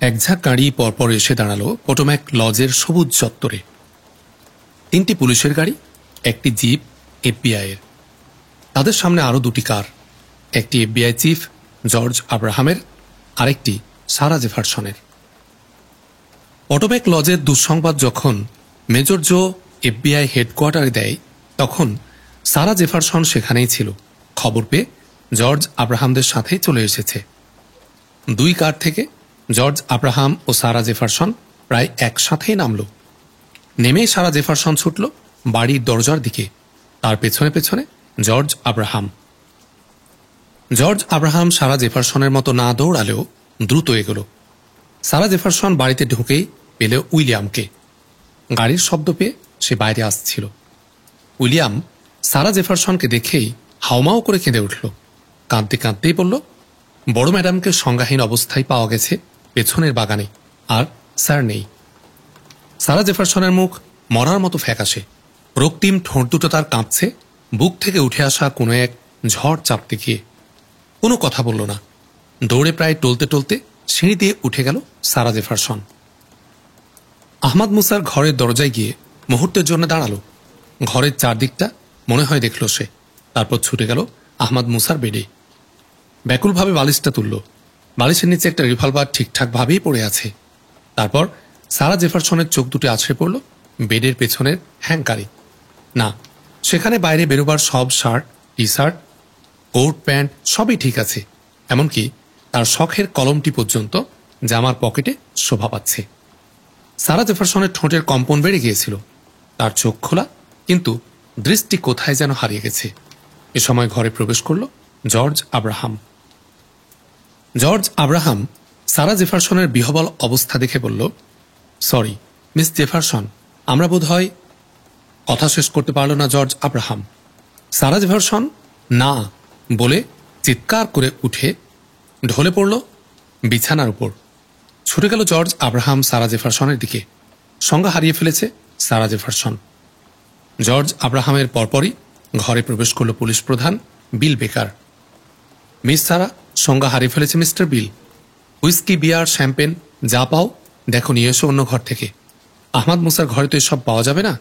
এক ঝাঁক গাড়ি পরপর এসে দাঁড়ালো পোটোম্যাক লজের সবুজ চত্বরে। 3টি পুলিশের গাড়ি, একটি জিপ এফবিআই এর। তাদের সামনে আরও 2টি কার, একটি এফবিআই চিফ জর্জ আব্রাহামের, আরেকটি সারা জেফারসনের। পোটোম্যাক লজের দুঃসংবাদ যখন মেজর জো এফবিআই হেডকোয়ার্টারে দেয়, তখন সারা জেফারসন সেখানেই ছিল। খবর পেয়ে জর্জ আব্রাহামদের সাথেই চলে এসেছে। 2 কার থেকে জর্জ আব্রাহাম ও সারা জেফারসন প্রায় একসাথেই নামল। নেমেই সারা জেফারসন ছুটল বাড়ির দরজার দিকে, তার পেছনে পেছনে জর্জ আব্রাহাম। জর্জ আব্রাহাম সারা জেফারসনের মতো না দৌড়ালেও দ্রুত এগোল। সারা জেফারসন বাড়িতে ঢুকেই পেল উইলিয়ামকে। গাড়ির শব্দ পেয়ে সে বাইরে আসছিল। উইলিয়াম সারা জেফারসনকে দেখেই হাউমাউ করে কেঁদে উঠল। কাঁদতে কাঁদতেই বলল, বড় ম্যাডামকে সংজ্ঞাহীন অবস্থায় পাওয়া গেছে পেছনের বাগানে, আর স্যার নেই। সারা জেফারসনের মুখ মরার মতো ফ্যাকাশে, রক্তিম ঠোঁট দুটো তার কাঁপছে বুক থেকে উঠে আসা কোনো এক ঝড় চাপতে গিয়ে। কোনো কথা বলল না। দৌড়ে প্রায় টলতে টলতে সিঁড়ি দিয়ে উঠে গেল সারা জেফারসন। আহমাদ মুসার ঘরের দরজায় গিয়ে মুহূর্তের জন্য দাঁড়ালো। ঘরের চারদিকটা মনে হয় দেখল সে। তারপর ছুটে গেল আহমাদ মুসার বেডে। ব্যাকুলভাবে বালিশটা তুলল। বালিশের নিচে একটা রিভলভার ঠিকঠাকভাবেই পড়ে আছে। তারপর সারা জেফারসনের চোখ দুটো আছড়ে পড়ল বেডের পেছনের হ্যাঙ্কারে। না, সেখানে বাইরে বেরোবার সব shirt, T shirt, coat, pant সবই ঠিক আছে। এমনকি তার শখের কলমটি পর্যন্ত জামার পকেটে শোভা পাচ্ছে। সারা জেফারসনের ঠোঁটের কম্পন বেড়ে গিয়েছিল। তার চোখ খোলা, কিন্তু দৃষ্টি কোথায় যেন হারিয়ে গেছে। এ সময় ঘরে প্রবেশ করল জর্জ আব্রাহাম। জর্জ আব্রাহাম সারা জেফারসনের বিহবল অবস্থা দেখে বলল, সরি মিস জেফারসন, আমরা বোধ হয়। কথা শেষ করতে পারল না জর্জ আব্রাহাম। সারা জেফারসন না বলে চিৎকার করে উঠে ঢলে পড়ল বিছানার উপর। ছুটে গেল জর্জ আব্রাহাম সারা জেফারসনের দিকে। সংজ্ঞা হারিয়ে ফেলেছে সারা জেফারসন। জর্জ আব্রাহামের পরপরই ঘরে প্রবেশ করল পুলিশ প্রধান বিল বেকার। মিস সারা, সংজ্ঞা হারিয়ে ফেলেছে মিস্টার বিল। হুইস্কি, বিয়ার, শ্যাম্পেন যা পাও দেখো নিয়ে এসো অন্য ঘর থেকে। আহমাদ মুসার ঘরে তো এসব পাওয়া যাবে না।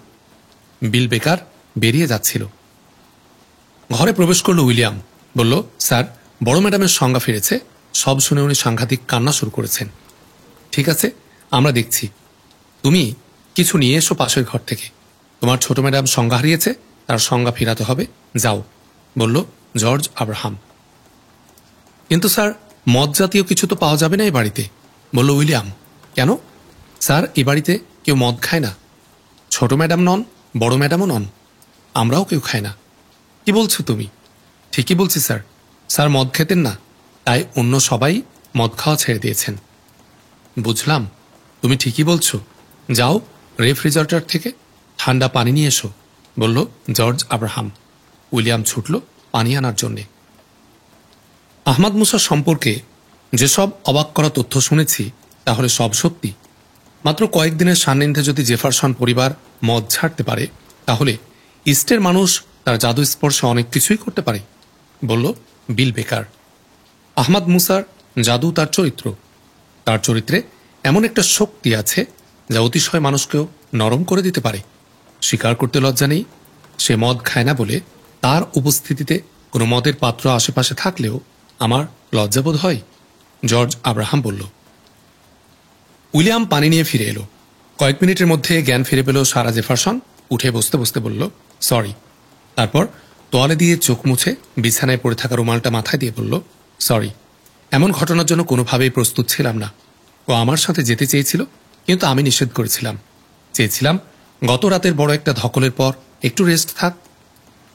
বিল বেকার বেরিয়ে যাচ্ছিল। ঘরে প্রবেশ করল উইলিয়াম। বলল, স্যার, বড় ম্যাডামের সংজ্ঞা ফিরেছে। সব শুনে উনি সাংঘাতিক কান্না শুরু করেছেন। ঠিক আছে, আমরা দেখছি। তুমি কিছু নিয়ে এসো পাশের ঘর থেকে। তোমার ছোট ম্যাডাম সংজ্ঞা হারিয়েছে, তার সংজ্ঞা ফেরাতে হবে। যাও, বলল জর্জ আব্রাহাম। কিন্তু স্যার, মদ জাতীয় কিছু তো পাওয়া যাবে না এই বাড়িতে, বলল উইলিয়াম। কেন? স্যার, এ বাড়িতে কেউ মদ খায় না। ছোট ম্যাডাম নন, বড় ম্যাডামও নন, আমরাও কেউ খাই না। কি বলছো তুমি? ঠিকই বলছি স্যার। স্যার মদ খেতেন না, তাই অন্য সবাই মদ খাওয়া ছেড়ে দিয়েছেন। বুঝলাম, তুমি ঠিকই বলছো। যাও, রেফ্রিজারেটর থেকে ঠান্ডা পানি নিয়ে এসো, বলল জর্জ আব্রাহাম। উইলিয়াম ছুটল পানি আনার জন্যে। আহমাদ মুসা সম্পর্কে যেসব অবাক করা তথ্য শুনেছি, তাহলে সব সত্যি। মাত্র কয়েকদিনের সান্নিধ্যে যদি জেফারসন পরিবার মদ ছাড়তে পারে, তাহলে ইস্টের মানুষ তার জাদু স্পর্শে অনেক কিছুই করতে পারে, বলল বিল বেকার। আহমাদ মুসার জাদু তার চরিত্র। তার চরিত্রে এমন একটা শক্তি আছে যা অতিশয় মানুষকেও নরম করে দিতে পারে। স্বীকার করতে লজ্জা নেই, সে মদ খায় না বলে তার উপস্থিতিতে কোনো মদের পাত্র আশেপাশে থাকলেও আমার লজ্জাবোধ হয়, জর্জ আব্রাহাম বলল। উইলিয়াম পানি নিয়ে ফিরে এলো। কয়েক মিনিটের মধ্যে জ্ঞান ফিরে পেল সারা জেফারসন। উঠে বসতে বসতে বলল, সরি। তারপর তোয়ালে দিয়ে চোখ মুছে বিছানায় পড়ে থাকা রুমালটা মাথায় দিয়ে বলল, সরি, এমন ঘটনার জন্য কোনোভাবেই প্রস্তুত ছিলাম না। ও আমার সাথে যেতে চেয়েছিল, কিন্তু আমি নিষেধ করেছিলাম। চেয়েছিলাম গত রাতের বড় একটা ধকলের পর একটু রেস্ট থাক।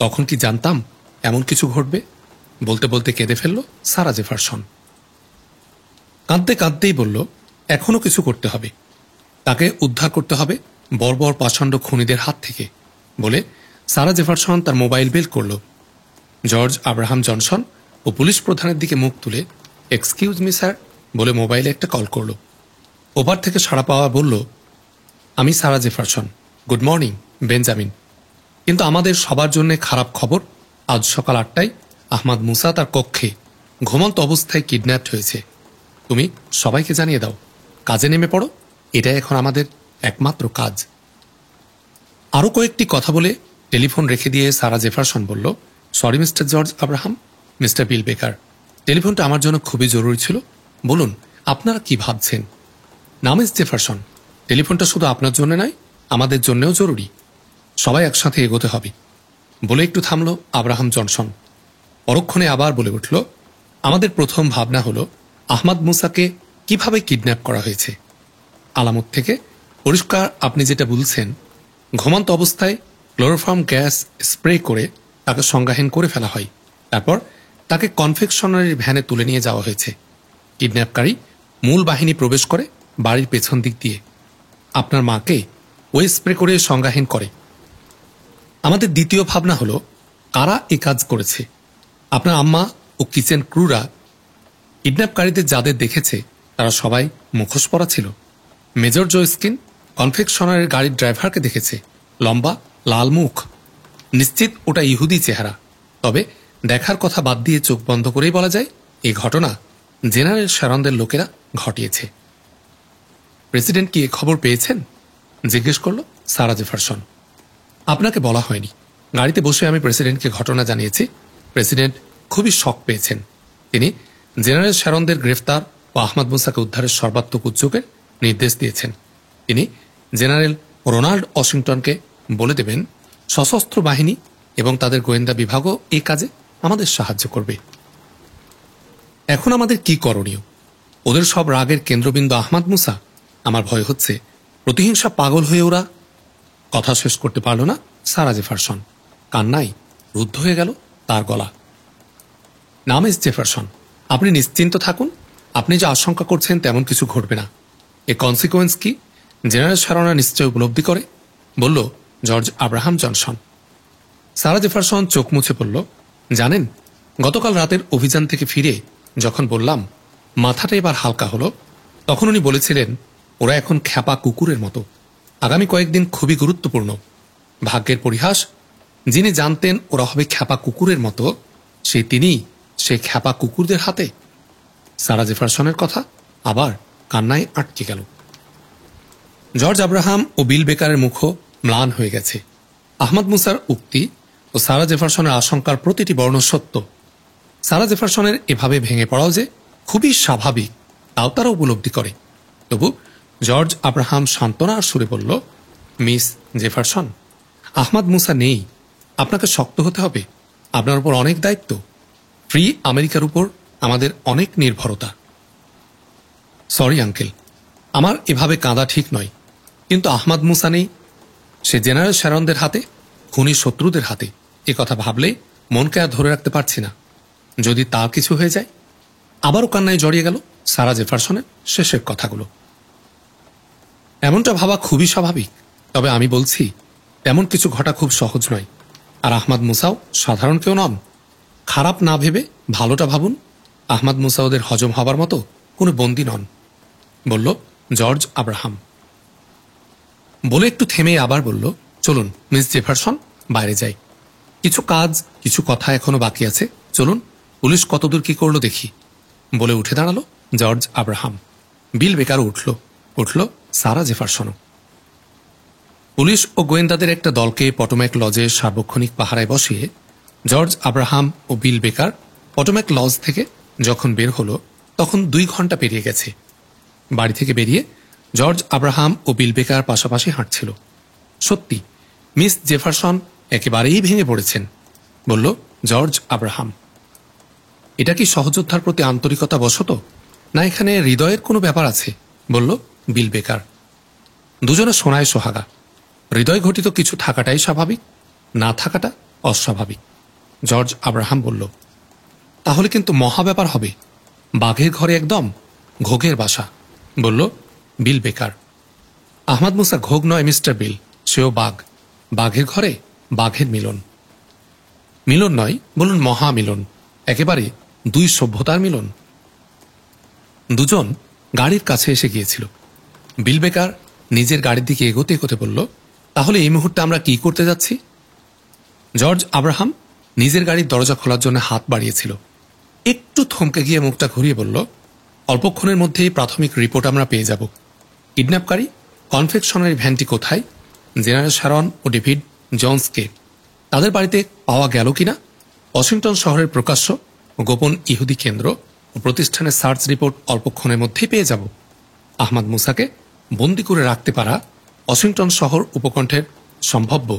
তখন কি জানতাম এমন কিছু ঘটবে? বলতে বলতে কেঁদে ফেলল সারা জেফারসন। কাঁদতে কাঁদতেই বলল, এখনো কিছু করতে হবে। তাকে উদ্ধার করতে হবে বর্বর পাষণ্ড খুনিদের হাত থেকে, বলে সারা জেফারসন তার মোবাইল বের করল। জর্জ আব্রাহাম জনসন ও পুলিশ প্রধানের দিকে মুখ তুলে, এক্সকিউজ মি স্যার, বলে মোবাইলে একটা কল করল। ওভার থেকে সাড়া পাওয়া বলল, আমি সারা জেফারসন, গুড মর্নিং বেঞ্জামিন। কিন্তু আমাদের সবার জন্য খারাপ খবর। আজ সকাল 8টায় আহমাদ মুসা তার কক্ষে ঘুমন্ত অবস্থায় কিডন্যাপড হয়েছে। তুমি সবাইকে জানিয়ে দাও। কাজে নেমে পড়ো, এটাই এখন আমাদের একমাত্র কাজ। আরও কয়েকটি কথা বলে টেলিফোন রেখে দিয়ে সারা জেফারসন বলল, sorry mister George Abraham, mister Bill Baker, টেলিফোনটা আমার জন্য খুবই জরুরি ছিল। বলুন আপনারা কি ভাবছেন? না মিস জেফারসন, টেলিফোনটা শুধু আপনার জন্য নয়, আমাদের জন্যও জরুরি। সবাই একসাথে এগোতে হবে। বলে একটু থামল আব্রাহাম জনসন। পরক্ষণে আবার বলে উঠল, আমাদের প্রথম ভাবনা হলো আহমাদ মুসাকে কিভাবে কিডন্যাপ করা হয়েছে। আলামত থেকে পরিষ্কার আপনি যেটা বলছেন, ঘুমন্ত অবস্থায় ক্লোরোফর্ম গ্যাস স্প্রে করে তাকে সংজ্ঞাহীন করে ফেলা হয়। তারপর তাকে কনফেকশনারির ভ্যানে তুলে নিয়ে যাওয়া হয়েছে। কিডন্যাপকারী মূল বাহিনী প্রবেশ করে বাড়ির পেছন দিক দিয়ে। আপনার মাকে ওই স্প্রে করে সংজ্ঞাহীন করে। আমাদের দ্বিতীয় ভাবনা হলো কারা এ কাজ করেছে। আপনার আম্মা ও কিচেন ক্রুরা কিডন্যাপকারীদের যাদের দেখেছে তারা সবাই মুখোশ পরা ছিল। মেজর জোস্কিন কনফেকশনারের গাড়ির ড্রাইভারকে দেখেছে, লম্বা লাল মুখ, নিশ্চিত ওটা ইহুদি চেহারা। তবে দেখার কথা বাদ দিয়ে চোখ বন্ধ করেই বলা যায় এই ঘটনা জেনারেল শ্যারনদের লোকেরা ঘটিয়েছে। প্রেসিডেন্ট কি এ খবর পেয়েছেন? জিজ্ঞেস করল সারা জেফারসন। আপনাকে বলা হয়নি। গাড়িতে বসে আমি প্রেসিডেন্টকে ঘটনা জানিয়েছি। প্রেসিডেন্ট খুবই শক পেয়েছেন। তিনি জেনারেল শ্যারনদের গ্রেফতার ও আহমদ মুসাকে উদ্ধারের সর্বাত্মক উদ্যোগের নির্দেশ দিয়েছেন। তিনি জেনারেল রোনাল্ড ওয়াশিংটনকে বলে দেবেন সশস্ত্র বাহিনী এবং তাদের গোয়েন্দা বিভাগও এই কাজে আমাদের সাহায্য করবে। এখন আমাদের কি করণীয়? ওদের সব রাগের কেন্দ্রবিন্দু আহমদ মুসা। আমার ভয় হচ্ছে প্রতিহিংসা পাগল হয়ে ওরা। কথা শেষ করতে পারল না সারা জেফারসন। কান্নায় রুদ্ধ হয়ে গেল তার গলা। না মিস জেফারসন, আপনি নিশ্চিন্ত থাকুন। আপনি যে আশঙ্কা করছেন তেমন কিছু ঘটবে না। এ কনসিকোয়েন্স কি জেনারেল শ্যারনরা নিশ্চয় উপলব্ধি করে, বলল জর্জ আব্রাহাম জনসন। সারা জেফারসন চোখ মুছে পড়ল। জানেন, গতকাল রাতের অভিযান থেকে ফিরে যখন বললাম মাথাটা এবার হালকা হলো, তখন উনি বলেছিলেন ওরা এখন খ্যাপা কুকুরের মতো। আগামী কয়েকদিন খুবই গুরুত্বপূর্ণ। ভাগ্যের পরিহাস, যিনি জানতেন ওরা হবে খ্যাপা কুকুরের মতো, সেই খ্যাপা কুকুরদের হাতে। সারা জেফারসনের কথা আবার কান্নায় আটকে গেল। জর্জ আব্রাহাম ও বিল বেকারের মুখও ম্লান হয়ে গেছে। আহমদ মুসার উক্তি ও সারা জেফারসনের আশঙ্কার প্রতিটি বর্ণ সত্য। সারা জেফারসনের এভাবে ভেঙে পড়াও যে খুবই স্বাভাবিক তাও তারা উপলব্ধি করে। তবু জর্জ আব্রাহাম সান্ত্বনার সুরে বলল, মিস জেফারসন, আহমদ মুসা নেই। আপনাকে শক্ত হতে হবে। আপনার উপর অনেক দায়িত্ব। ফ্রি আমেরিকার উপর আমাদের অনেক নির্ভরতা। সরি আঙ্কেল, আমার এভাবে কাঁদা ঠিক নয়, কিন্তু আহমদ মুসা নেই। সে জেনারেল শ্যারনদের হাতে, খুনি শত্রুদের হাতে। এ কথা ভাবলে মনকে আর ধরে রাখতে পারছি না। যদি তার কিছু হয়ে যায়। আবারও কান্নায় জড়িয়ে গেল সারা জেফারসনের শেষের কথাগুলো। এমনটা ভাবা খুবই স্বাভাবিক, তবে আমি বলছি তেমন কিছু ঘটা খুব সহজ নয়। আর আহমদ মুসাও সাধারণ কেউ নন। খারাপ না ভেবে ভালোটা ভাবুন। আহমদ মুসা ওদের হজম হবার মতো কোনো বন্দী নন, বলল জর্জ আব্রাহাম। বলে একটু থেমে আবার বলল, চলুন মিস জেফারসন, বাইরে যাই। কিছু কাজ, কিছু কথা এখনো বাকি আছে। চলুন, পুলিশ কতদূর কি করলো দেখি। বলে উঠে দাঁড়ালো জর্জ আব্রাহাম। বিল বেকার উঠল সারা জেফারসনও। পুলিশ ও গোয়েন্দাদের একটা দলকে পটোম্যাক লজে সার্বক্ষণিক পাহারায় বসিয়ে জর্জ আব্রাহাম ও বিল বেকার পটোম্যাক লজ থেকে যখন বের হলো তখন 2 ঘন্টা পেরিয়ে গেছে। বাড়ি থেকে বেরিয়ে জর্জ আব্রাহাম ও বিল বেকার পাশাপাশি হাঁটছিল। সত্যি মিস জেফারসন একেবারেই ভেঙে পড়েছেন, বলল জর্জ আব্রাহাম। এটা কি সহযোদ্ধার প্রতি আন্তরিকতা বশত, না এখানে হৃদয়ের কোনো ব্যাপার আছে? বলল বিল বেকার। দুজনে সোনায় সোহাগা। হৃদয় ঘটিত কিছু থাকাটাই স্বাভাবিক, না থাকাটা অস্বাভাবিক। জর্জ আব্রাহাম বলল, তাহলে কিন্তু মহা ব্যাপার হবে। বাঘের ঘরে একদম ঘোগের বাসা, বলল বিল বেকার। আহমদ মুসা ঘোগ নয় মিস্টার বিল, সেও বাঘ। বাঘের ঘরে বাঘের মিলন। মিলন নয়, বলুন মহামিলন। একেবারে 2 সভ্যতার মিলন। দুজন গাড়ির কাছে এসে গিয়েছিল। বিল বেকার নিজের গাড়ির দিকে এগোতে এগোতে বলল, তাহলে এই মুহূর্তে আমরা কি করতে যাচ্ছি? জর্জ আব্রাহাম নিজের গাড়ির দরজা খোলার জন্য হাত বাড়িয়েছিল। একটু থমকে গিয়ে মুখটা ঘুরিয়ে বলল, অল্পক্ষণের মধ্যেই প্রাথমিক রিপোর্ট আমরা পেয়ে যাব। কিডন্যাপকারী কনফেকশনারি ভ্যানটি কোথায়, জেনারেল শ্যারন ও ডেভিড জোন্সকে তাদের বাড়িতে পাওয়া গেল কিনা, ওয়াশিংটন শহরের প্রকাশ্য ও গোপন ইহুদি কেন্দ্র ও প্রতিষ্ঠানের সার্চ রিপোর্ট অল্পক্ষণের মধ্যেই পেয়ে যাব। আহমদ মুসাকে বন্দি করে রাখতে পারা ওয়াশিংটন শহর উপকণ্ঠের সম্ভাব্য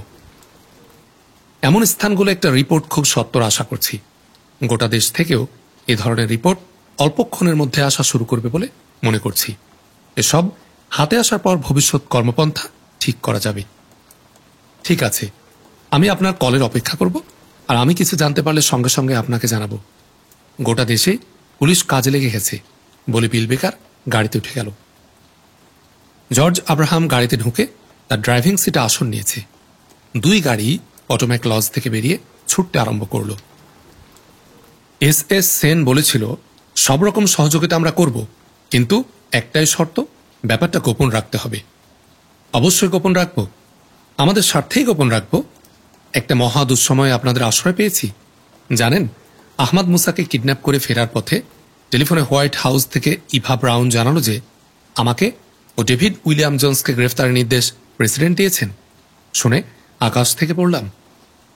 এমন স্থানগুলো একটা রিপোর্ট খুব সত্বর আশা করছি। গোটা দেশ থেকেও এ ধরনের রিপোর্ট অল্পক্ষণের মধ্যে আসা শুরু করবে বলে মনে করছি। এসব হাতে আসার পর ভবিষ্যৎ কর্মপন্থা ঠিক করা যাবে। ঠিক আছে, আমি আপনার কলের অপেক্ষা করব, আর আমি কিছু জানতে পারলে সঙ্গে সঙ্গে আপনাকে জানাবো। গোটা দেশে পুলিশ কাজে লেগে গেছে বলে বিল বেকার গাড়িতে উঠে গেল। জর্জ আব্রাহাম গাড়িতে ঢুকে তার ড্রাইভিং সিটে আসন নিয়েছে। দুই গাড়ি অটোম্যাক লজ থেকে বেরিয়ে ছুটতে আরম্ভ করল। এস এস সেন বলেছিল, সব রকম সহযোগিতা আমরা করব, কিন্তু একটাই শর্ত, ব্যাপারটা গোপন রাখতে হবে। অবশ্যই গোপন রাখব, আমাদের স্বার্থেই গোপন রাখব। একটা মহা দুঃসময়ে আপনাদের আশ্রয় পেয়েছি। জানেন, আহমদ মুসাকে কিডন্যাপ করে ফেরার পথে টেলিফোনে হোয়াইট হাউস থেকে ইভা ব্রাউন জানালো যে আমাকে ও ডেভিড উইলিয়াম জোন্সকে গ্রেফতারের নির্দেশ প্রেসিডেন্ট দিয়েছেন। শুনে আকাশ থেকে পড়লাম।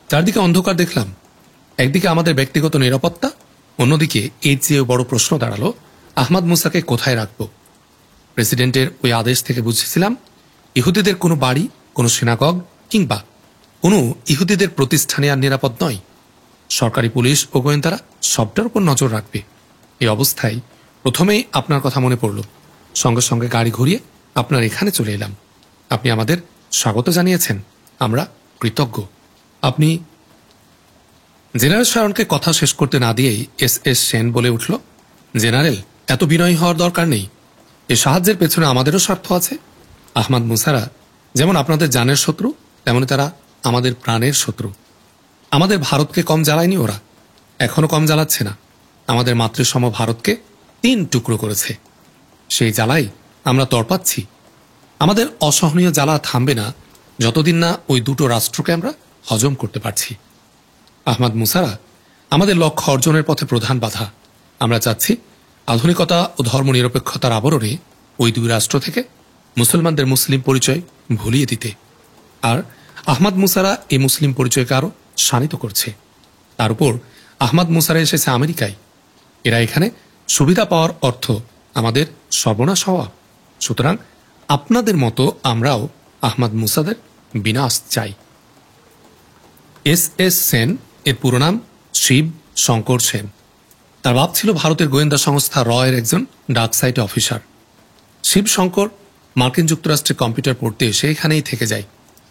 চারদিকে অন্ধকার দেখলাম। একদিকে আমাদের ব্যক্তিগত নিরাপত্তা, অন্যদিকে এর চেয়েও বড় প্রশ্ন দাঁড়ালো, আহমদ মুসাকে কোথায় রাখব। প্রেসিডেন্টের ওই আদেশ থেকে বুঝেছিলাম ইহুদিদের কোনো বাড়ি, কোনো সিনাগগ কিংবা কোনো ইহুদিদের প্রতিষ্ঠানে আর নিরাপদ নয়। সরকারি পুলিশ ও গোয়েন্দারা সবটার উপর নজর রাখবে। এই অবস্থায় প্রথমেই আপনার কথা মনে পড়ল। সঙ্গে সঙ্গে গাড়ি ঘুরিয়ে আপনার এখানে চলে এলাম। আপনি আমাদের স্বাগত জানিয়েছেন, আমরা কৃতজ্ঞ। আপনি জেনারেল শ্যারনকে কথা শেষ করতে না দিয়েই এস এস সেন বলে উঠল, জেনারেল, এত বিনয়ী হওয়ার দরকার নেই। এ সাহায্যের পেছনে আমাদেরও স্বার্থ আছে। আহমদ মুসারা যেমন আপনাদের জানের শত্রু, তেমনি তারা আমাদের প্রাণের শত্রু। আমাদের ভারতকে কম জ্বালায়নি ওরা, এখনো কম জ্বালাচ্ছে না। আমাদের মাতৃসম ভারতকে 3 টুকরো করেছে। সেই জ্বালাই আমরা তড়পাচ্ছি। আমাদের অসহনীয় জ্বালা থামবে না যতদিন না ওই দুটো রাষ্ট্রকে আমরা হজম করতে পারছি। আহমদ মুসারা আমাদের লক্ষ্য অর্জনের পথে প্রধান বাধা। আমরা চাচ্ছি আধুনিকতা ও ধর্মনিরপেক্ষতার আবরণে ওই 2 রাষ্ট্র থেকে মুসলমানদের মুসলিম পরিচয় ভুলিয়ে দিতে। আর আহমদ মুসারা এই মুসলিম পরিচয়কে আরও শানিত করছে। তার উপর আহমদ মুসারা এসেছে আমেরিকায়। এরা এখানে সুবিধা পাওয়ার অর্থ আমাদের সর্বনাশ হওয়া। সুতরাং আপনাদের মতো আমরাও আহমদ মুসাদের বিনাশ চাই। এস এস সেন এর পুরো নাম শিব শঙ্কর সেন। তার বাপ ছিল ভারতের গোয়েন্দা সংস্থা রয়ের একজন dark site officer. Shiv Shankar মার্কিন যুক্তরাষ্ট্রে কম্পিউটার পড়তে এসে এখানেই থেকে যায়।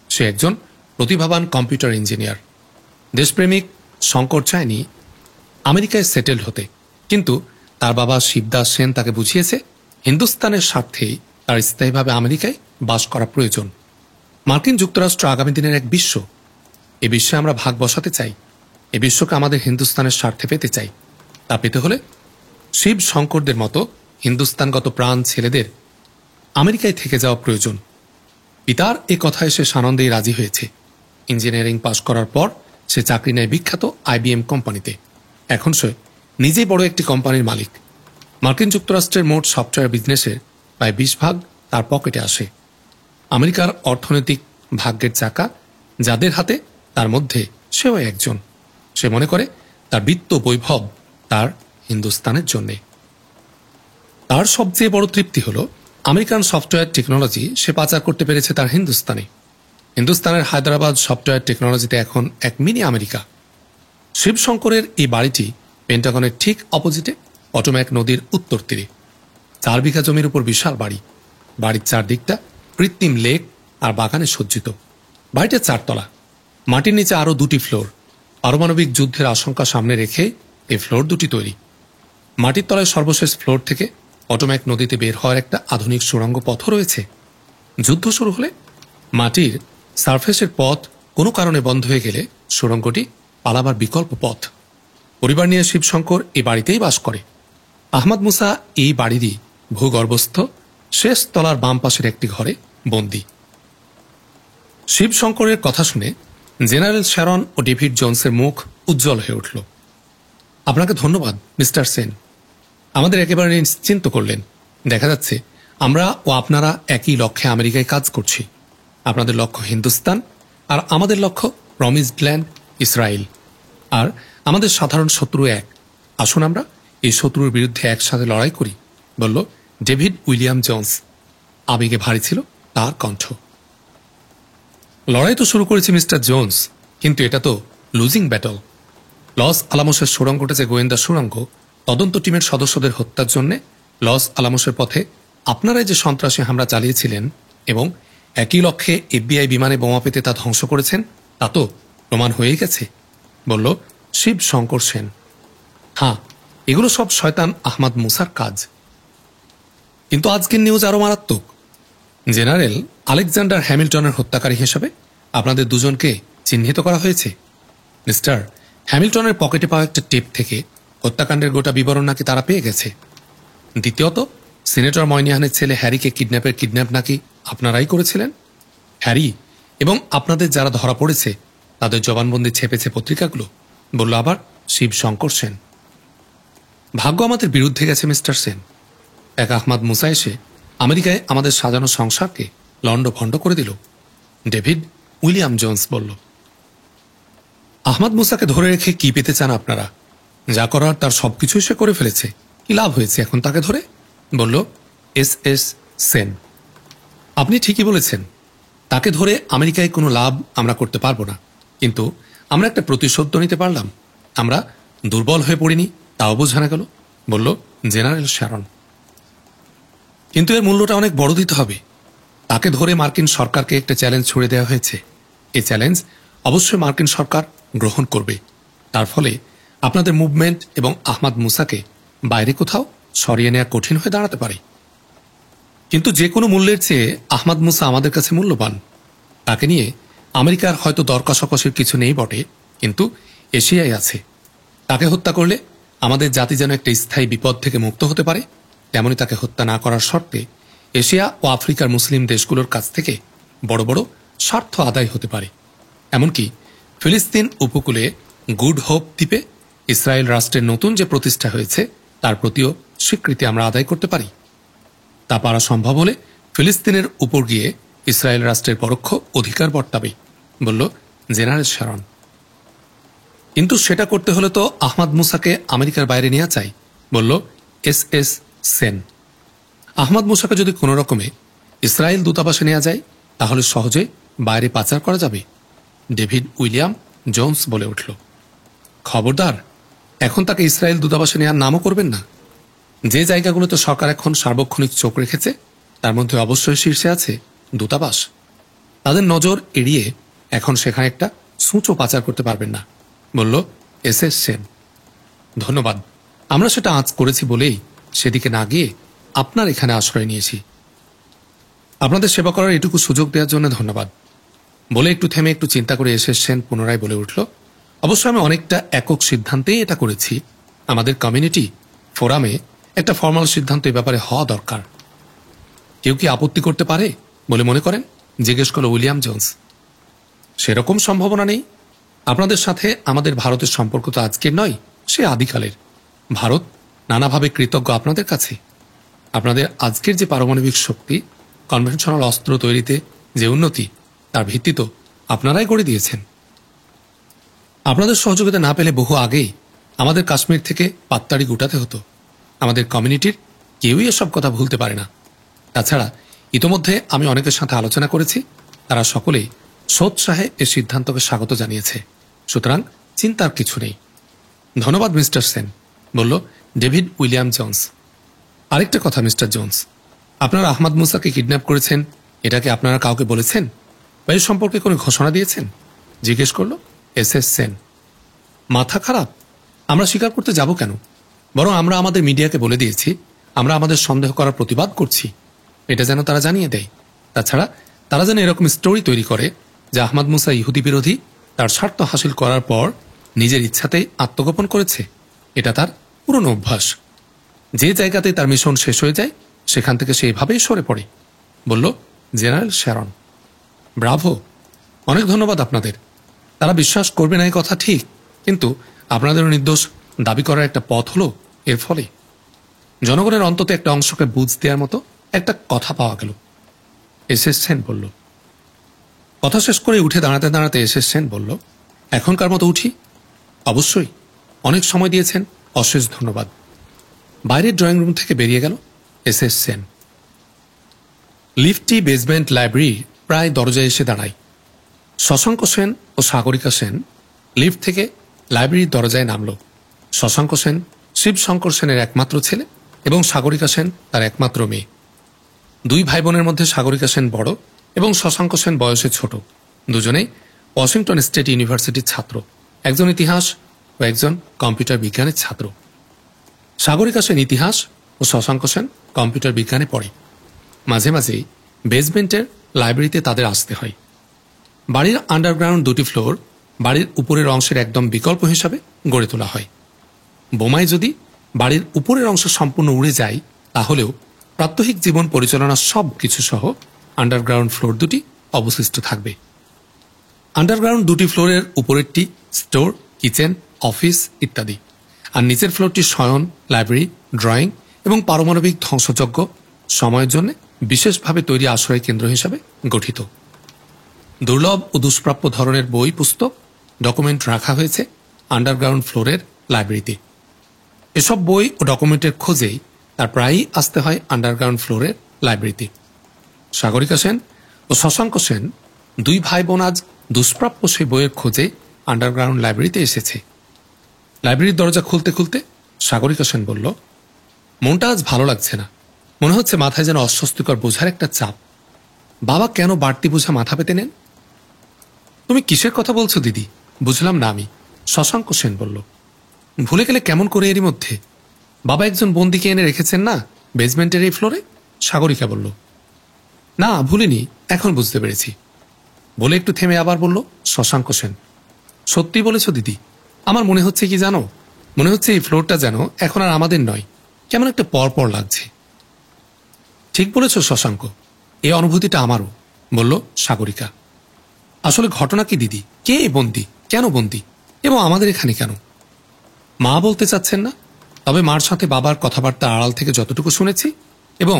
সে একজন প্রতিভাবান কম্পিউটার ইঞ্জিনিয়ার। দেশপ্রেমিক শঙ্কর চায়নি আমেরিকায় সেটেলড হতে, কিন্তু তার বাবা শিবদাস সেন তাকে বুঝিয়েছে হিন্দুস্তানের স্বার্থেই তার স্থায়ীভাবে আমেরিকায় বাস করা প্রয়োজন। মার্কিন যুক্তরাষ্ট্র আগামী দিনের এক বিশ্ব। এ বিশ্বে আমরা ভাগ বসাতে চাই। এ বিশ্বকে আমাদের হিন্দুস্তানের স্বার্থে পেতে চাই। তা পেতে হলে শিব শঙ্করদের মতো হিন্দুস্তানগত প্রাণ ছেলেদের আমেরিকায় থেকে যাওয়া প্রয়োজন। পিতার এ কথায় সে সানন্দেই রাজি হয়েছে। ইঞ্জিনিয়ারিং পাশ করার পর সে চাকরি নেয় বিখ্যাত IBM কোম্পানিতে। এখন সে নিজেই বড় একটি কোম্পানির মালিক। মার্কিন যুক্তরাষ্ট্রের মোট সফটওয়্যার বিজনেসের প্রায় 20% তার পকেটে আসে। আমেরিকার অর্থনৈতিক ভাগ্যের চাকা যাদের হাতে, তার মধ্যে সেও একজন। সে মনে করে তার বিত্ত বৈভব তার হিন্দুস্তানের জন্যে। তার সবচেয়ে বড় তৃপ্তি হল আমেরিকান সফটওয়্যার টেকনোলজি সে পাচার করতে পেরেছে তার হিন্দুস্তানে। হিন্দুস্তানের হায়দ্রাবাদ সফটওয়্যার টেকনোলজিতে এখন এক মিনি আমেরিকা। শিবশঙ্করের এই বাড়িটি পেন্টাগনের ঠিক অপোজিটে অটোম্যাক নদীর উত্তর তীরে। 4 বিঘা জমির উপর বিশাল বাড়ি। বাড়ির চারদিকটা কৃত্রিম লেক আর বাগানে সজ্জিত। বাড়িটা 4 তলা। মাটির নিচে আরও 2টি ফ্লোর। পারমাণবিক যুদ্ধের আশঙ্কা সামনে রেখে এই ফ্লোর 2টি তৈরি। মাটির তলায় সর্বশেষ ফ্লোর থেকে অটোম্যাক নদীতে বের হওয়ার একটা আধুনিক সুড়ঙ্গ পথও রয়েছে। যুদ্ধ শুরু হলে মাটির সারফেসের পথ কোনো কারণে বন্ধ হয়ে গেলে সুড়ঙ্গটি পালাবার বিকল্প পথ। পরিবার নিয়ে শিবশঙ্কর এই বাড়িতেই বাস করে। আহমদ মুসা এই বাড়িরই ভূগর্ভস্থ শেষ তলার বাম পাশের একটি ঘরে বন্দী। শিবশঙ্করের কথা শুনে জেনারেল শ্যারন ও ডেভিড জোন্সের মুখ উজ্জ্বল হয়ে উঠল। আপনাকে ধন্যবাদ মিস্টার সেন। আমাদের একেবারে নিশ্চিন্ত করলেন। দেখা যাচ্ছে আমরা ও আপনারা একই লক্ষ্যে আমেরিকায় কাজ করছি। আপনাদের লক্ষ্য হিন্দুস্তান, আর আমাদের লক্ষ্য প্রমিসড ল্যান্ড ইসরায়েল। আর আমাদের সাধারণ শত্রু এক। আসুন আমরা এই শত্রুর বিরুদ্ধে একসাথে লড়াই করি, বলল ডেভিড উইলিয়াম জোন্স। আবেগে ভারী ছিল তার কণ্ঠ। লড়াই তো শুরু করেছি মিস্টার জোন্স, কিন্তু এটা তো লুজিং ব্যাটল। লস আলামোসের সুড়ঙ্গটা যে গোয়েন্দা সুড়ঙ্গ, তদন্ত টিমের সদস্যদের হত্যার জন্য লস আলামোসের পথে আপনারাই যে সন্ত্রাসী হামলা চালিয়েছিলেন এবং একই লক্ষ্যে এফবিআই বিমানে বোমা পেতে তা ধ্বংস করেছেন, তা তো প্রমাণ হয়ে গেছে, বলল শিব শঙ্কর সেন। হ্যাঁ, এগুলো সব শয়তান আহমদ মুসার কাজ। কিন্তু আজকের নিউজ আরো মারাত্মক। জেনারেল আলেকজান্ডার হ্যামিল্টনের হত্যাকারী হিসেবে আপনাদের দুজনকে চিহ্নিত করা হয়েছে। মিস্টার হ্যামিল্টনের পকেটে পাওয়া একটা টেপ থেকে হত্যাকাণ্ডের গোটা বিবরণ নাকি তারা পেয়ে গেছে। দ্বিতীয়ত, সিনেটর ময়নিহানের ছেলে হ্যারিকে কিডন্যাপ নাকি আপনারাই করেছিলেন। হ্যারি এবং আপনাদের যারা ধরা পড়েছে তাদের জবানবন্দি ছেপেছে পত্রিকাগুলো, বলল আবার শিব শঙ্কর সেন। ভাগ্য আমাদের বিরুদ্ধে গেছে মিস্টার সেন। এক আহমদ মুসা এসে আমেরিকায় আমাদের সাজানো সংসারকে লণ্ডভণ্ড করে দিল, ডেভিড উইলিয়াম জোন্স বলল। আহমদ মুসাকে ধরে রেখে কি পেতে চান আপনারা? যা করার তার সবকিছুই সে করে ফেলেছে, কি লাভ হয়েছে এখন তাকে ধরে, বলল এস সেন। আপনি ঠিকই বলেছেন, তাকে ধরে আমেরিকায় কোনো লাভ আমরা করতে পারবো না, কিন্তু আমরা একটা প্রতিশোধ নিতে পারলাম। আমরা দুর্বল হয়ে পড়িনি, তাও বোঝানো গেল, বলল জেনারেল শ্যারন। কিন্তু এর মূল্যটা অনেক বড় দিতে হবে। তাকে ধরে মার্কিন সরকারকে একটা চ্যালেঞ্জ ছুড়ে দেওয়া হয়েছে। এই চ্যালেঞ্জ অবশ্যই মার্কিন সরকার গ্রহণ করবে। তার ফলে আপনাদের মুভমেন্ট এবং আহমদ মুসাকে বাইরে কোথাও সরিয়ে নেওয়া কঠিন হয়ে দাঁড়াতে পারে। কিন্তু যে কোনো মূল্যের চেয়ে আহমদ মুসা আমাদের কাছে মূল্যবান। তাকে নিয়ে আমেরিকার হয়তো দর কষাকষির কিছু নেই বটে, কিন্তু এশিয়ায় আছে। তাকে হত্যা করলে আমাদের জাতি যেন একটা স্থায়ী বিপদ থেকে মুক্ত হতে পারে, তেমনি তাকে হত্যা না করার শর্তে এশিয়া ও আফ্রিকার মুসলিম দেশগুলোর কাছ থেকে বড় বড় স্বার্থ আদায় হতে পারে। এমনকি ফিলিস্তিন উপকূলে গুড হোপ দ্বীপে ইসরায়েল রাষ্ট্রের নতুন যে প্রতিষ্ঠা হয়েছে তার প্রতিও স্বীকৃতি আমরা আদায় করতে পারি। তা পারা সম্ভব হলে ফিলিস্তিনের উপর গিয়ে ইসরায়েল রাষ্ট্রের পরোক্ষ অধিকার বর্তাবে, বলল জেনারেল শ্যারন। কিন্তু সেটা করতে হলে তো আহমদ মুসাকে আমেরিকার বাইরে নেওয়া চাই, বলল এস সেন। আহমদ মুসাকে যদি কোনো রকমে ইসরায়েল দূতাবাসে নেওয়া যায় তাহলে সহজে বাইরে পাচার করা যাবে, ডেভিড উইলিয়াম জোন্স বলে উঠল। খবরদার, এখন তাকে ইসরায়েল দূতাবাসে নেওয়ার নামও করবেন না। যে জায়গাগুলোতে সরকার এখন সার্বক্ষণিক চোখ রেখেছে তার মধ্যে অবশ্যই শীর্ষে আছে দূতাবাস। তাদের নজর এড়িয়ে এখন সেখানে একটা সূচও পাচার করতে পারবেন না, বলল এস সেন। ধন্যবাদ, আমরা সেটা আঁচ করেছি বলেই সেদিকে না গিয়ে আপনার এখানে আশ্রয় নিয়েছি। আপনাদের সেবা করার এটুকু সুযোগ দেওয়ার জন্য ধন্যবাদ, বলে একটু থেমে একটু চিন্তা করে এস সেন পুনরায় বলে উঠল। অবশ্য আমি অনেকটা একক সিদ্ধান্তেই এটা করেছি। আমাদের কমিউনিটি ফোরামে একটা ফর্মাল সিদ্ধান্ত এ ব্যাপারে হওয়া দরকার। কেউ কি আপত্তি করতে পারে বলে মনে করেন, জিজ্ঞেস করল উইলিয়াম জোন্স। সেরকম সম্ভাবনা নেই। আপনাদের সাথে আমাদের ভারতের সম্পর্ক তো আজকের নয়, সে আদিকালের। ভারত নানাভাবে কৃতজ্ঞ আপনাদের কাছে। আপনাদের আজকের যে পারমাণবিক শক্তি, কনভেনশনাল অস্ত্র তৈরিতে যে উন্নতি, তার ভিত্তি তো আপনারাই করে দিয়েছেন। আপনাদের সহযোগিতা না পেলে বহু আগেই আমাদের কাশ্মীর থেকে পাত্তাড়ি গুটাতে হতো। আমাদের কমিউনিটির কেউই এসব কথা ভুলতে পারে না। তাছাড়া ইতোমধ্যে আমি অনেকের সাথে আলোচনা করেছি, তারা সকলেই সোৎসাহে এ সিদ্ধান্তকে স্বাগত জানিয়েছে। সুতরাং চিন্তার কিছু নেই। ধন্যবাদ মিস্টার সেন, বলল ডেভিড উইলিয়াম জোন্স। আরেকটা কথা মিস্টার জোন্স, আপনারা আহমদ মুসাকে কিডন্যাপ করেছেন, এটাকে আপনারা কাউকে বলেছেন বা এই সম্পর্কে কোনো ঘোষণা দিয়েছেন, জিজ্ঞেস করল এস সেন। মাথা খারাপ? আমরা স্বীকার করতে যাব কেন? বরং আমরা আমাদের মিডিয়াকে বলে দিয়েছি আমরা আমাদের সন্দেহ করার প্রতিবাদ করছি, এটা যেন তারা জানিয়ে দেয়। তাছাড়া তারা যেন এরকম স্টোরি তৈরি করে যে আহমদ মুসা ইহুদি বিরোধী, তার স্বার্থ হাসিল করার পর নিজের ইচ্ছাতেই আত্মগোপন করেছে। এটা তার পুরনো অভ্যাস। যে জায়গাতে তার মিশন শেষ হয়ে যায় সেখান থেকে সেইভাবেই সরে পড়ে, বলল জেনারেল শ্যারন। ব্রাভো, অনেক ধন্যবাদ আপনাদের। তারা বিশ্বাস করবে না এই কথা ঠিক, কিন্তু আপনাদেরও নির্দোষ দাবি করার একটা পথ হলো এর ফলে। জনগণের অন্তত একটা অংশকে বুঝ দেওয়ার মতো একটা কথা পাওয়া গেল। এসএস সেন বলল। কথা শেষ করে উঠে দাঁড়াতে দাঁড়াতে এসএস সেন বলল, এখনকার মতো উঠি? অবশ্যই, অনেক সময় দিয়েছেন, অশেষ ধন্যবাদ। বাইরের ড্রয়িং রুম থেকে বেরিয়ে গেল এসএস সেন। লিফটটি বেসমেন্ট লাইব্রেরি প্রায় দরজায় এসে দাঁড়ায়। শশাঙ্ক সেন ও সাগরিকা সেন লিফট থেকে লাইব্রেরির দরজায় নামল। শশাঙ্ক সেন শিবশঙ্কর সেনের একমাত্র ছেলে এবং সাগরিকা সেন তার একমাত্র মেয়ে। দুই ভাই বোনের মধ্যে সাগরিকা সেন বড় এবং শশাঙ্ক সেন বয়সে ছোট। দুজনেই ওয়াশিংটন স্টেট ইউনিভার্সিটির ছাত্র, একজন ইতিহাস ও একজন কম্পিউটার বিজ্ঞানের ছাত্র। সাগরিকা সেন ইতিহাস ও শশাঙ্ক সেন কম্পিউটার বিজ্ঞানে পড়ে। মাঝে মাঝেই বেসমেন্টের লাইব্রেরিতে তাদের আসতে হয়। বাড়ির আন্ডারগ্রাউন্ড দুটি ফ্লোর বাড়ির উপরের অংশের একদম বিকল্প হিসাবে গড়ে তোলা হয়। বোমায় যদি বাড়ির উপরের অংশ সম্পূর্ণ উড়ে যায়, তাহলেও প্রাত্যহিক জীবন পরিচালনার সব কিছু সহ আন্ডারগ্রাউন্ড ফ্লোর দুটি অবশিষ্ট থাকবে। আন্ডারগ্রাউন্ড দুটি ফ্লোরের উপরেরটি স্টোর, কিচেন, অফিস ইত্যাদি, আর নিচের ফ্লোরটি শয়ন, লাইব্রেরি, ড্রয়িং এবং পারমাণবিক ধ্বংসযজ্ঞ সময়ের জন্য বিশেষভাবে তৈরি আশ্রয় কেন্দ্র হিসাবে গঠিত। দুর্লভ ও দুষ্প্রাপ্য ধরনের বই, পুস্তক, ডকুমেন্ট রাখা হয়েছে আন্ডারগ্রাউন্ড ফ্লোরের লাইব্রেরিতে। এসব বই ও ডকুমেন্টের খোঁজেই তার প্রায়ই আসতে হয় আন্ডারগ্রাউন্ড ফ্লোরের লাইব্রেরিতে। সাগরিকা সেন ও শশাঙ্ক সেন দুই ভাই বোন আজ দুষ্প্রাপ্য সেই বইয়ের খোঁজে আন্ডারগ্রাউন্ড লাইব্রেরিতে এসেছে। লাইব্রেরির দরজা খুলতে খুলতে সাগরিকা সেন বলল, মনটা আজ ভালো লাগছে না, মনে হচ্ছে মাথায় যেন অস্বস্তিকর বোঝার একটা চাপ। বাবা কেন বাড়তি বোঝা মাথা পেতে নেন? তুমি কিসের কথা বলছো দিদি? বুঝলাম না আমি, শশাঙ্ক সেন বলল। ভুলে গেলে কেমন করে এরই মধ্যে? বাবা একজন বন্দিকে এনে রেখেছেন না বেসমেন্টের এই ফ্লোরে? সাগরিকা বলল। না, ভুলিনি, এখন বুঝতে পেরেছি বলে একটু থেমে আবার বলল শশাঙ্ক সেন, সত্যি বলেছ দিদি, আমার মনে হচ্ছে কি জানো, মনে হচ্ছে এই ফ্লোরটা যেন এখন আর আমাদের নয়, কেমন একটা পরপর লাগছে। ঠিক বলেছ শশাঙ্ক, এই অনুভূতিটা আমারও, বলল সাগরিকা। আসলে ঘটনা কি দিদি? কে বন্দি, কেন বন্দি, এবং আমাদের এখানে কেন? মা বলতে চাচ্ছেন না, তবে মার সাথে বাবার কথাবার্তা আড়াল থেকে যতটুকু শুনেছি এবং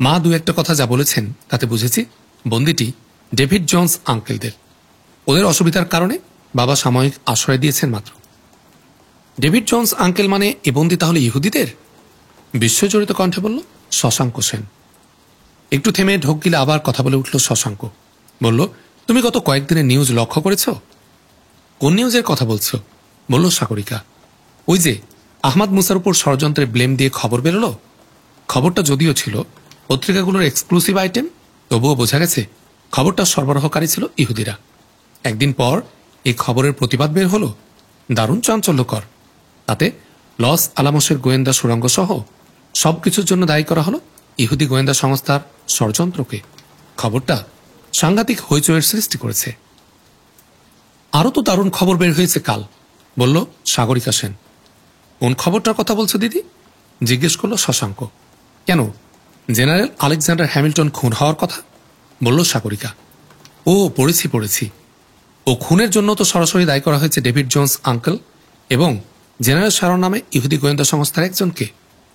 মা দু একটা কথা যা বলেছেন তাতে বুঝেছি বন্দিটি ডেভিড জোন্স আঙ্কেলদের। ওদের অসুবিধার কারণে বাবা সাময়িক আশ্রয় দিয়েছেন মাত্র। ডেভিড জোন্স আঙ্কেল মানে এ বন্দি তাহলে ইহুদিদের? বিশ্বজড়িত কণ্ঠে বলল শশাঙ্ক সেন। একটু থেমে ঢোক গিলে আবার কথা বলে উঠল শশাঙ্ক। বলল, তুমি গত কয়েকদিনের নিউজ লক্ষ্য করেছ? কোন নিউজের কথা বলছো? বলল সাগরিকা। ওই যে আহমদ মুসার উপর ষড়যন্ত্রের ব্লেম দিয়ে খবর বেরোলো। খবরটা যদিও ছিল পত্রিকাগুলোর এক্সক্লুসিভ আইটেম, তবুও বোঝা গেছে খবরটা সরবরাহকারী ছিল ইহুদিরা। একদিন পর এই খবরের প্রতিবাদ বের হলো, দারুণ চাঞ্চল্যকর। তাতে লস আলামসের গোয়েন্দা সুড়ঙ্গ সহ সবকিছুর জন্য দায়ী করা হলো ইহুদি গোয়েন্দা সংস্থার ষড়যন্ত্রকে। খবরটা সাংঘাতিক হইচইয়ের সৃষ্টি করেছে। আরও তো দারুণ খবর বের হয়েছে কাল, বলল সাগরিকা সেন। কোন খবরটার কথা বলছো দিদি? জিজ্ঞেস করল শশাঙ্ক। কেন, জেনারেল আলেকজান্ডার হ্যামিল্টন খুন হওয়ার কথা, বলল সাগরিকা। ও পড়েছি। ও খুনের জন্য তো সরাসরি দায়ী করা হয়েছে ডেভিড জোন্স আঙ্কেল এবং জেনারেল শারন নামে ইহুদি গোয়েন্দা সংস্থার একজনকে,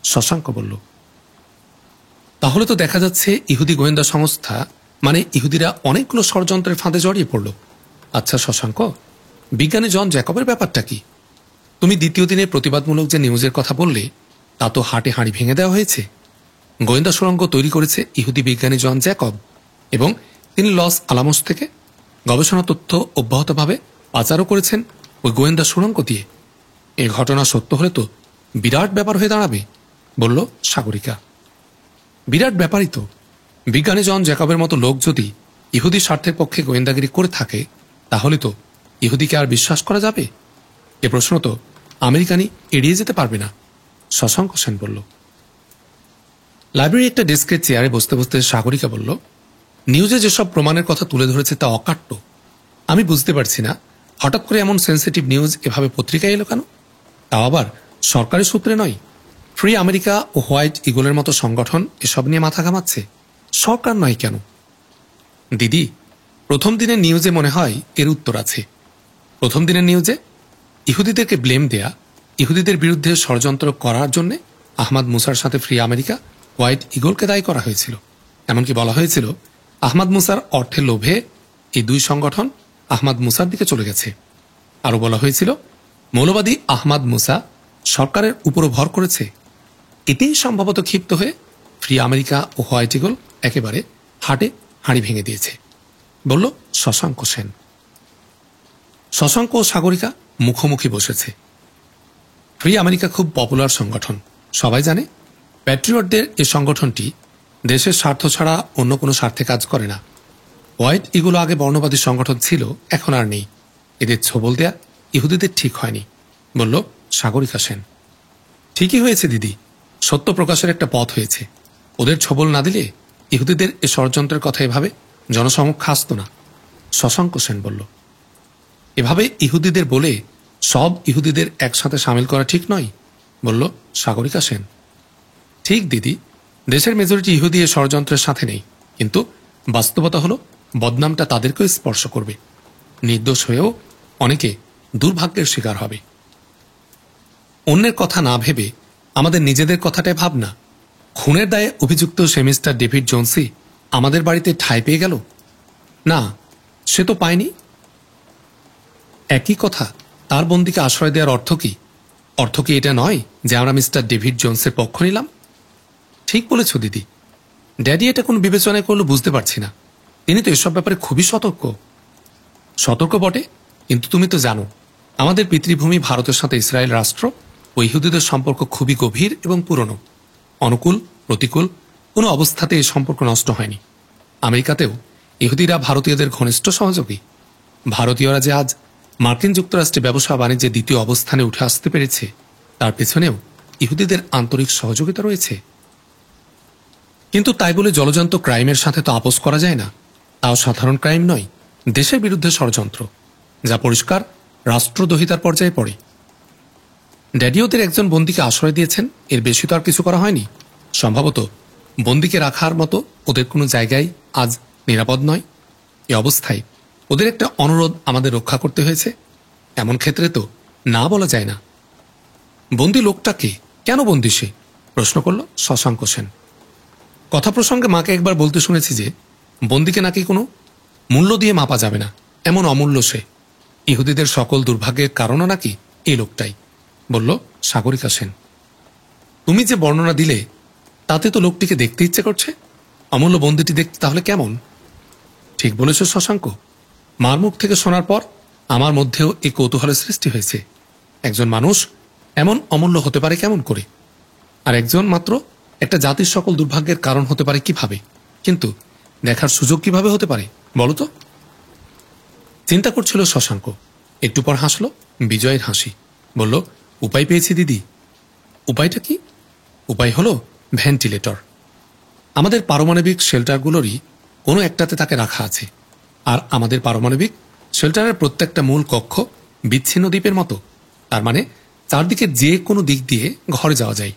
শশাঙ্ক বলল। তাহলে তো দেখা যাচ্ছে ইহুদি গোয়েন্দা সংস্থা মানে ইহুদিরা অনেকগুলো ষড়যন্ত্রের ফাঁদে জড়িয়ে পড়ল। আচ্ছা শশাঙ্ক, বিজ্ঞানী জন জ্যাকবের ব্যাপারটা কি? তুমি দ্বিতীয় দিনে প্রতিবাদমূলক যে নিউজের কথা বললে তা তো হাটে হাঁড়ি ভেঙে দেওয়া হয়েছে। গোয়েন্দা সুড়ঙ্গ তৈরি করেছে ইহুদি বিজ্ঞানী জন জ্যাকব এবং তিনি লস আলামোস থেকে গবেষণা তথ্য অব্যাহতভাবে পাচারও করেছেন ওই গোয়েন্দা সুড়ঙ্গ দিয়ে। এ ঘটনা সত্য হলে তো বিরাট ব্যাপার হয়ে দাঁড়াবে, বলল সাগরিকা। বিরাট ব্যাপারই তো। বিজ্ঞানী জন জ্যাকবের মতো লোক যদি ইহুদি স্বার্থের পক্ষে গোয়েন্দাগিরি করে থাকে, তাহলে তো ইহুদিকে আর বিশ্বাস করা যাবে? এ প্রশ্ন তো আমেরিকানি এড়িয়ে যেতে পারবে না, শশাঙ্ক সেন বলল। লাইব্রেরি একটা ডেস্কের চেয়ারে বসতে বসতে সাগরিকা বলল, নিউজে যেসব প্রমাণের কথা তুলে ধরেছে তা অকাট্য। আমি বুঝতে পারছি না হঠাৎ করে এমন সেন্সিটিভ নিউজ এভাবে পত্রিকায় এলো কেন? তাও আবার সরকারি সূত্রে নয়। ফ্রি আমেরিকা ও হোয়াইট ইগলের মতো সংগঠন এসব নিয়ে মাথা ঘামাচ্ছে, সরকার নয় কেন? দিদি, প্রথম দিনের নিউজে মনে হয় এর উত্তর আছে। প্রথম দিনের নিউজে ইহুদিদেরকে ব্লেম দেয়া, ইহুদিদের বিরুদ্ধে ষড়যন্ত্র করার জন্য আহমাদ মুসার সাথে ফ্রি আমেরিকা হোয়াইট ইগলকে দায়ী করা হয়েছিল। এমনকি বলা হয়েছিল আহমাদ মুসার অর্থের লোভে এই দুই সংগঠন আহমাদ মুসার দিকে চলে গেছে। আরও বলা হয়েছিল মৌলবাদী আহমাদ মুসা সরকারের উপরও ভর করেছে। এতেই সম্ভবত ক্ষিপ্ত হয়ে ফ্রি আমেরিকা ও হোয়াইট ইগল একেবারে হাটে হাঁড়ি ভেঙে দিয়েছে, বলল শশাঙ্ক সেন। শশাঙ্ক ও সাগরিকা মুখোমুখি বসেছে। ফ্রি আমেরিকা খুব পপুলার সংগঠন, সবাই জানে। প্যাট্রিয়টদের এ সংগঠনটি দেশের স্বার্থ ছাড়া অন্য কোনো স্বার্থে কাজ করে না। হোয়াইট ইগল আগে বর্ণবাদী সংগঠন ছিল, এখন আর নেই। এদের ছোবল দেয়া ইহুদিদের ঠিক হয়নি, বলল সাগরিকা সেন। ঠিকই হয়েছে দিদি, সত্য প্রকাশের একটা পথ হয়েছে। ওদের ছোবল না দিলে ইহুদিদের এ ষড়যন্ত্রের কথা এভাবে জনসমক্ষে আসত না, শশাঙ্ক সেন বলল। এভাবে ইহুদিদের বলে সব ইহুদিদের একসাথে সামিল করা ঠিক নয়, বলল সাগরিকা সেন। ঠিক দিদি, দেশের মেজরিটি ইহুদি এ ষড়যন্ত্রের সাথে নেই, কিন্তু বাস্তবতা হলো বদনামটা তাদেরকেও স্পর্শ করবে। নির্দোষ হয়েও অনেকে দুর্ভাগ্যের শিকার হবে। অন্যের কথা না ভেবে আমাদের নিজেদের কথাটাই ভাবনা। খুনের দায়ে অভিযুক্ত সে মিস্টার ডেভিড জোনসি আমাদের বাড়িতে ঠাঁই পেয়ে গেল না, সে তো পায়নি। একই কথা, তার বন্দীকে আশ্রয় দেওয়ার অর্থ কি? অর্থ কি এটা নয় যে আমরা মিস্টার ডেভিড জোনসের পক্ষ নিলাম? ঠিক বলেছ দিদি। ড্যাডি এটা কোন বিবেচনায় করলো বুঝতে পারছি না। তিনি তো এসব ব্যাপারে খুবই সতর্ক। সতর্ক বটে, কিন্তু তুমি তো জানো আমাদের পিতৃভূমি ভারতের সাথে ইসরায়েল রাষ্ট্র ও ইহুদিদের সম্পর্ক খুবই গভীর এবং পুরনো। অনুকূল প্রতিকূল কোনো অবস্থাতে এই সম্পর্ক নষ্ট হয়নি। আমেরিকাতেও ইহুদিরা ভারতীয়দের ঘনিষ্ঠ সহযোগী। ভারতীয়রা যে আজ মার্কিন যুক্তরাষ্ট্রে ব্যবসা বাণিজ্যে দ্বিতীয় অবস্থানে উঠে আসতে পেরেছে, তার পেছনেও ইহুদিদের আন্তরিক সহযোগিতা রয়েছে। কিন্তু তাই বলে জলজান্ত ক্রাইমের সাথে তো আপোস করা যায় না। তাও সাধারণ ক্রাইম নয়, দেশের বিরুদ্ধে ষড়যন্ত্র, যা পরিষ্কার রাষ্ট্রদ্রোহিতার পর্যায়ে পড়ে। ড্যাডি ওদের একজন বন্দীকে আশ্রয় দিয়েছেন, এর বেশি তো আর কিছু করা হয়নি। সম্ভবত বন্দীকে রাখার মতো ওদের কোনো জায়গায় আজ নিরাপদ নয়। এ অবস্থায় ওদের একটা অনুরোধ আমাদের রক্ষা করতে হয়েছে। এমন ক্ষেত্রে তো না বলা যায় না। বন্দী লোকটাকে কেন বন্দী সে? প্রশ্ন করল শশাঙ্ক সেন। কথা প্রসঙ্গে মাকে একবার বলতে শুনেছি যে বন্দীকে নাকি কোনো মূল্য দিয়ে মাপা যাবে না, এমন অমূল্য সে। ইহুদিদের সকল দুর্ভাগ্যের কারণও নাকি এই লোকটাই, বলল সাগরিকা সেন। তুমি যে বর্ণনা দিলে তাতে তো লোকটিকে দেখতে ইচ্ছে করছে। অমূল্য বন্দীটি দেখতে তাহলে কেমন? ঠিক বলেছ শশাঙ্ক। মার মুখ থেকে শোনার পর আমার মধ্যেও এই কৌতূহলের সৃষ্টি হয়েছে। একজন মানুষ এমন অমূল্য হতে পারে কেমন করে? আর একজন মাত্র একটা জাতির সকল দুর্ভাগ্যের কারণ হতে পারে কিভাবে? কিন্তু দেখার সুযোগ কিভাবে হতে পারে বলো তো? চিন্তা করছিল শশাঙ্ক। একটু পর হাসল বিজয়ের হাসি, বলল উপায় পেয়েছি দিদি। উপায়টা কি? উপায় হলো ভেন্টিলেটর। আমাদের পারমাণবিক শেল্টারগুলোরই কোনো একটাতে তাকে রাখা আছে। আর আমাদের পারমাণবিক শেল্টারের প্রত্যেকটা মূল কক্ষ বিচ্ছিন্ন দ্বীপের মতো। তার মানে চারদিকে যে কোনো দিক দিয়ে ঘরে যাওয়া যায়।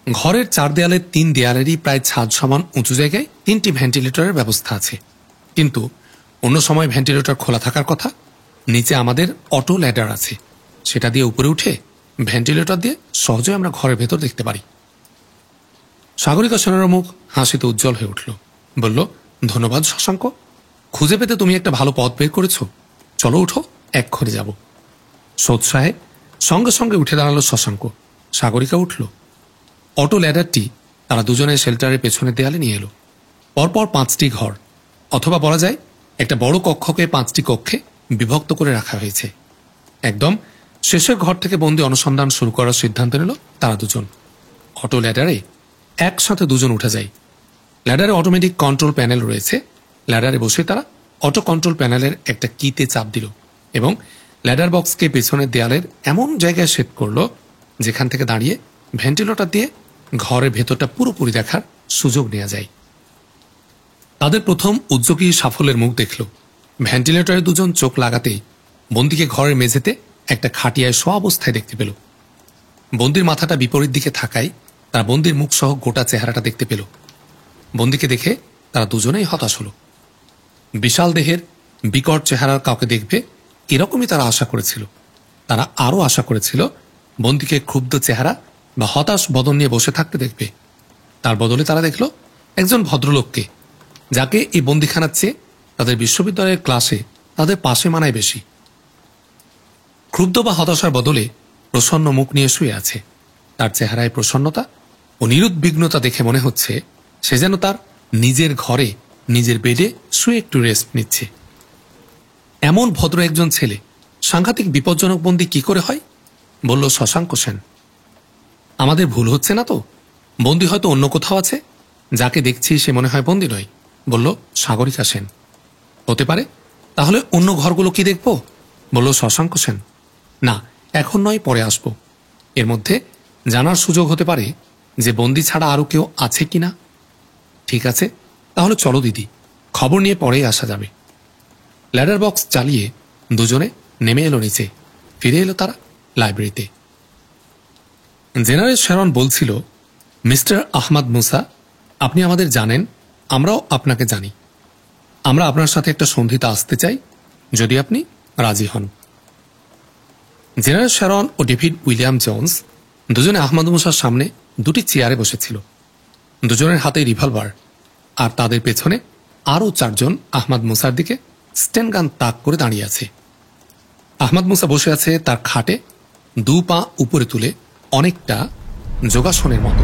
ঘরের চার দেয়ালের তিন দেয়ালেরই প্রায় ছাদ সমান উঁচু জায়গায় 3টি ভেন্টিলেটরের ব্যবস্থা আছে। কিন্তু অন্য সময় ভেন্টিলেটর খোলা থাকার কথা। নিচে আমাদের অটো ল্যাডার আছে, সেটা দিয়ে উপরে উঠে ভেন্টিলেটর দিয়ে সহজে আমরা ঘরের ভেতর দেখতে পারি। সাগরিকা সেনের মুখ হাসিতে উজ্জ্বল হয়ে উঠল, বলল ধন্যবাদ শশাঙ্ক। খুঁজে পেতে তুমি একটা ভালো পথ বের করেছ। চলো উঠো, এক্ষণে যাব। সোৎসাহে সঙ্গে সঙ্গে উঠে দাঁড়ালো শশাঙ্ক। সাগরিকা উঠল। অটো ল্যাডারটি তারা দুজনে শেল্টারের পেছনের দেয়ালে নিয়ে এলো। পরপর 5টি ঘর, অথবা বলা যায় একটা বড় কক্ষকে 5টি কক্ষে বিভক্ত করে রাখা হয়েছে। একদম শেষের ঘর থেকে বন্দি অনুসন্ধান শুরু করার সিদ্ধান্ত নিল তারা দুজন। অটো ল্যাডারে একসাথে দুজন উঠে যায়। ল্যাডারে অটোমেটিক কন্ট্রোল প্যানেল রয়েছে। ল্যাডারে বসে তারা অটো কন্ট্রোল প্যানেলের একটা কিতে চাপ দিল এবং ল্যাডার বক্সকে পেছনের দেয়ালের এমন জায়গায় সেট করলো যেখান থেকে দাঁড়িয়ে ভেন্টিলেটর দিয়ে ঘরের ভেতরটা পুরোপুরি দেখার সুযোগ নেওয়া যায়। তাদের প্রথম উদ্যোগী সাফল্যের মুখ দেখল। ভেন্টিলেটরে দুজন চোখ লাগাতেই বন্দিকে ঘরের মেঝেতে একটা খাটিয়ায় শোয়া অবস্থায় দেখতে পেল। বন্দির মাথাটা বিপরীত দিকে থাকায় তারা বন্দির মুখ সহ গোটা চেহারাটা দেখতে পেল। বন্দিকে দেখে তারা দুজনেই হতাশ হল। বিশাল দেহের বিকট চেহারার কাউকে দেখবে এরকমই তারা আশা করেছিল। তারা আরও আশা করেছিল বন্দিকে ক্ষুব্ধ চেহারা বা হতাশ বদন নিয়ে বসে থাকতে দেখবে। তার বদলে তারা দেখল একজন ভদ্রলোককে, যাকে এই বন্দিখানার চেয়ে তাদের বিশ্ববিদ্যালয়ের ক্লাসে তাদের পাশে মানায় বেশি। ক্রুদ্ধ বা হতাশার বদলে প্রসন্ন মুখ নিয়ে শুয়ে আছে। তার চেহারায় প্রসন্নতা ও নিরুদ্বিগ্নতা দেখে মনে হচ্ছে সে যেন তার নিজের ঘরে নিজের বেডে শুয়ে একটু রেস্ট নিচ্ছে। এমন ভদ্র একজন ছেলে সাংঘাতিক বিপজ্জনক বন্দী কি করে হয়, বলল শশাঙ্ক সেন। আমাদের ভুল হচ্ছে না তো? বন্দী হয়তো অন্য কোথাও আছে, যাকে দেখছি সে মনে হয় বন্দী নয়, বলল সাগরিকা সেন। হতে পারে, তাহলে অন্য ঘরগুলো কি দেখব, বলল শশাঙ্ক সেন। না, এখন নয়, পরে আসব। এর মধ্যে জানার সুযোগ হতে পারে যে বন্দী ছাড়া আরও কেউ আছে কিনা। ঠিক আছে, তাহলে চলো দিদি, খবর নিয়ে পরেই আসা যাবে। ল্যাডার বক্স চালিয়ে দুজনে নেমে এলো নিচে। ফিরে এলো তারা লাইব্রেরিতে। জেনারেল শ্যারন বলছিল, মিস্টার আহমদ মুসা, আপনি আমাদের জানেন, আমরাও আপনাকে জানি। আমরা আপনার সাথে একটা সন্ধিতে আসতে চাই, যদি আপনি রাজি হন। জেনারেল শ্যারন ও ডেভিড উইলিয়াম জোন্স দুজনে আহমদ মুসার সামনে দুটি চেয়ারে বসেছিল। দুজনের হাতে রিভলভার, আর তাদের পেছনে আরও চারজন আহমদ মুসার দিকে স্টেনগান তাক করে দাঁড়িয়ে আছে। আহমদ মুসা বসে আছে তার খাটে, দু পা উপরে তুলে, অনেকটা যোগাসনের মতো।